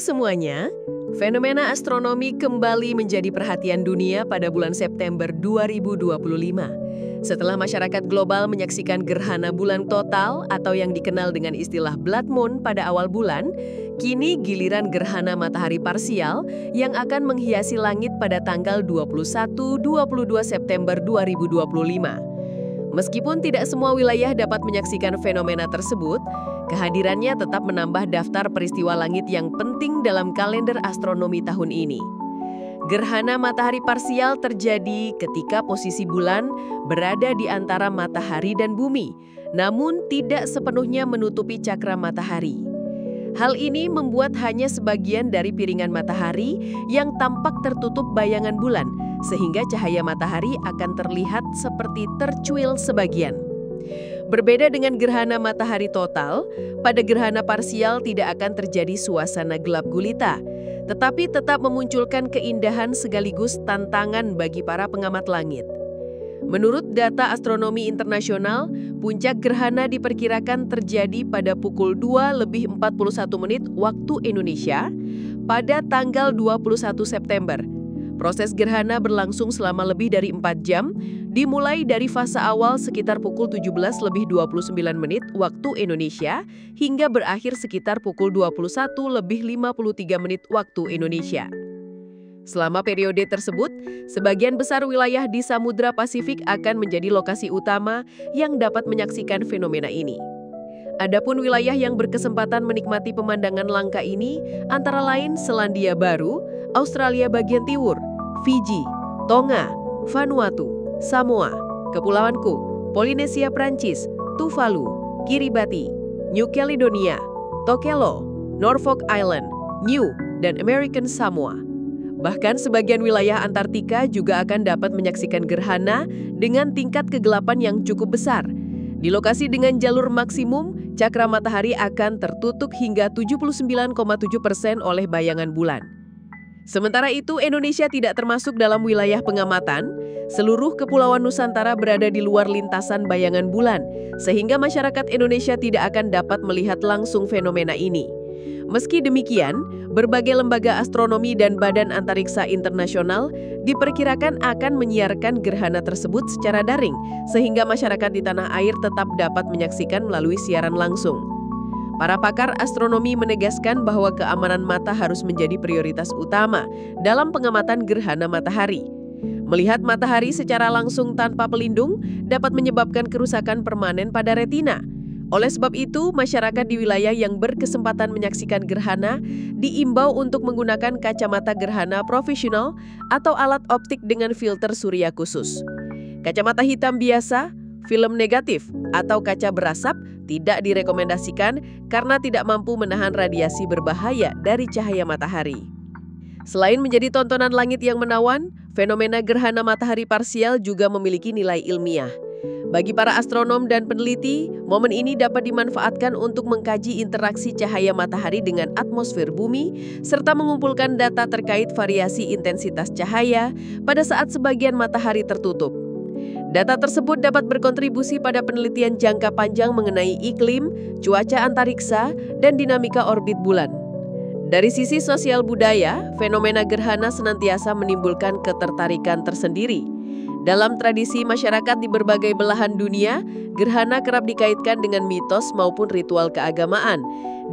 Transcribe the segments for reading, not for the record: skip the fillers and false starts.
semuanya, fenomena astronomi kembali menjadi perhatian dunia pada bulan September 2025. Setelah masyarakat global menyaksikan gerhana bulan total atau yang dikenal dengan istilah blood moon pada awal bulan, kini giliran gerhana matahari parsial yang akan menghiasi langit pada tanggal 21-22 September 2025. Meskipun tidak semua wilayah dapat menyaksikan fenomena tersebut, kehadirannya tetap menambah daftar peristiwa langit yang penting dalam kalender astronomi tahun ini. Gerhana matahari parsial terjadi ketika posisi bulan berada di antara matahari dan bumi, namun tidak sepenuhnya menutupi cakra matahari. Hal ini membuat hanya sebagian dari piringan matahari yang tampak tertutup bayangan bulan, sehingga cahaya matahari akan terlihat seperti tercuil sebagian. Berbeda dengan gerhana matahari total, pada gerhana parsial tidak akan terjadi suasana gelap gulita, tetapi tetap memunculkan keindahan sekaligus tantangan bagi para pengamat langit. Menurut data astronomi internasional, puncak gerhana diperkirakan terjadi pada pukul 2:41 waktu Indonesia pada tanggal 21 September. Proses gerhana berlangsung selama lebih dari 4 jam, dimulai dari fase awal sekitar pukul 17:29 waktu Indonesia hingga berakhir sekitar pukul 21:53 waktu Indonesia. Selama periode tersebut, sebagian besar wilayah di Samudra Pasifik akan menjadi lokasi utama yang dapat menyaksikan fenomena ini. Adapun wilayah yang berkesempatan menikmati pemandangan langka ini antara lain Selandia Baru, Australia bagian timur, Fiji, Tonga, Vanuatu, Samoa, Kepulauan Cook, Polinesia Prancis, Tuvalu, Kiribati, New Caledonia, Tokelau, Norfolk Island, New, dan American Samoa. Bahkan sebagian wilayah Antartika juga akan dapat menyaksikan gerhana dengan tingkat kegelapan yang cukup besar. Di lokasi dengan jalur maksimum, cakra matahari akan tertutup hingga 79,7% oleh bayangan bulan. Sementara itu, Indonesia tidak termasuk dalam wilayah pengamatan. Seluruh Kepulauan Nusantara berada di luar lintasan bayangan bulan, sehingga masyarakat Indonesia tidak akan dapat melihat langsung fenomena ini. Meski demikian, berbagai lembaga astronomi dan badan antariksa internasional diperkirakan akan menyiarkan gerhana tersebut secara daring, sehingga masyarakat di tanah air tetap dapat menyaksikan melalui siaran langsung. Para pakar astronomi menegaskan bahwa keamanan mata harus menjadi prioritas utama dalam pengamatan gerhana matahari. Melihat matahari secara langsung tanpa pelindung dapat menyebabkan kerusakan permanen pada retina. Oleh sebab itu, masyarakat di wilayah yang berkesempatan menyaksikan gerhana diimbau untuk menggunakan kacamata gerhana profesional atau alat optik dengan filter surya khusus. Kacamata hitam biasa, film negatif, atau kaca berasap tidak direkomendasikan karena tidak mampu menahan radiasi berbahaya dari cahaya matahari. Selain menjadi tontonan langit yang menawan, fenomena gerhana matahari parsial juga memiliki nilai ilmiah. Bagi para astronom dan peneliti, momen ini dapat dimanfaatkan untuk mengkaji interaksi cahaya matahari dengan atmosfer bumi, serta mengumpulkan data terkait variasi intensitas cahaya pada saat sebagian matahari tertutup. Data tersebut dapat berkontribusi pada penelitian jangka panjang mengenai iklim, cuaca antariksa, dan dinamika orbit bulan. Dari sisi sosial budaya, fenomena gerhana senantiasa menimbulkan ketertarikan tersendiri. Dalam tradisi masyarakat di berbagai belahan dunia, gerhana kerap dikaitkan dengan mitos maupun ritual keagamaan.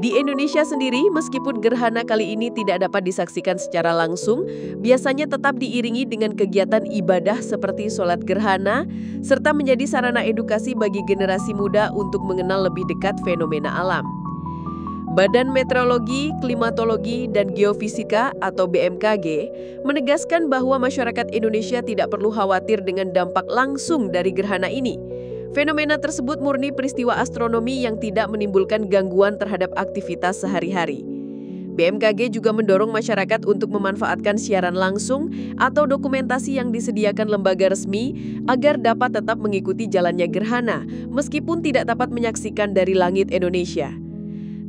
Di Indonesia sendiri, meskipun gerhana kali ini tidak dapat disaksikan secara langsung, biasanya tetap diiringi dengan kegiatan ibadah seperti sholat gerhana, serta menjadi sarana edukasi bagi generasi muda untuk mengenal lebih dekat fenomena alam. Badan Meteorologi, Klimatologi, dan Geofisika atau BMKG menegaskan bahwa masyarakat Indonesia tidak perlu khawatir dengan dampak langsung dari gerhana ini. Fenomena tersebut murni peristiwa astronomi yang tidak menimbulkan gangguan terhadap aktivitas sehari-hari. BMKG juga mendorong masyarakat untuk memanfaatkan siaran langsung atau dokumentasi yang disediakan lembaga resmi agar dapat tetap mengikuti jalannya gerhana meskipun tidak dapat menyaksikan dari langit Indonesia.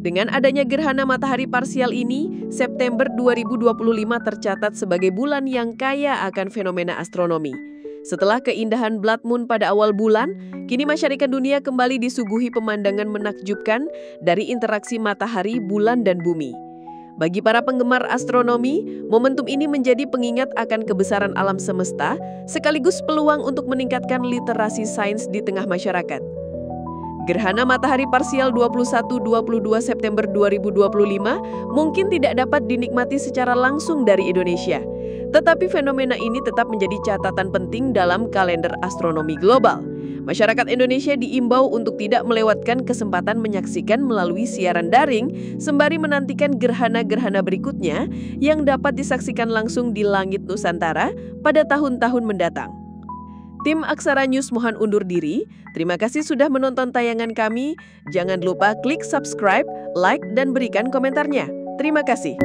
Dengan adanya gerhana matahari parsial ini, September 2025 tercatat sebagai bulan yang kaya akan fenomena astronomi. Setelah keindahan blood moon pada awal bulan, kini masyarakat dunia kembali disuguhi pemandangan menakjubkan dari interaksi matahari, bulan, dan bumi. Bagi para penggemar astronomi, momentum ini menjadi pengingat akan kebesaran alam semesta, sekaligus peluang untuk meningkatkan literasi sains di tengah masyarakat. Gerhana matahari parsial 21-22 September 2025 mungkin tidak dapat dinikmati secara langsung dari Indonesia. Tetapi fenomena ini tetap menjadi catatan penting dalam kalender astronomi global. Masyarakat Indonesia diimbau untuk tidak melewatkan kesempatan menyaksikan melalui siaran daring, sembari menantikan gerhana-gerhana berikutnya yang dapat disaksikan langsung di langit Nusantara pada tahun-tahun mendatang. Tim Aksara News mohon undur diri. Terima kasih sudah menonton tayangan kami. Jangan lupa klik subscribe, like, dan berikan komentarnya. Terima kasih.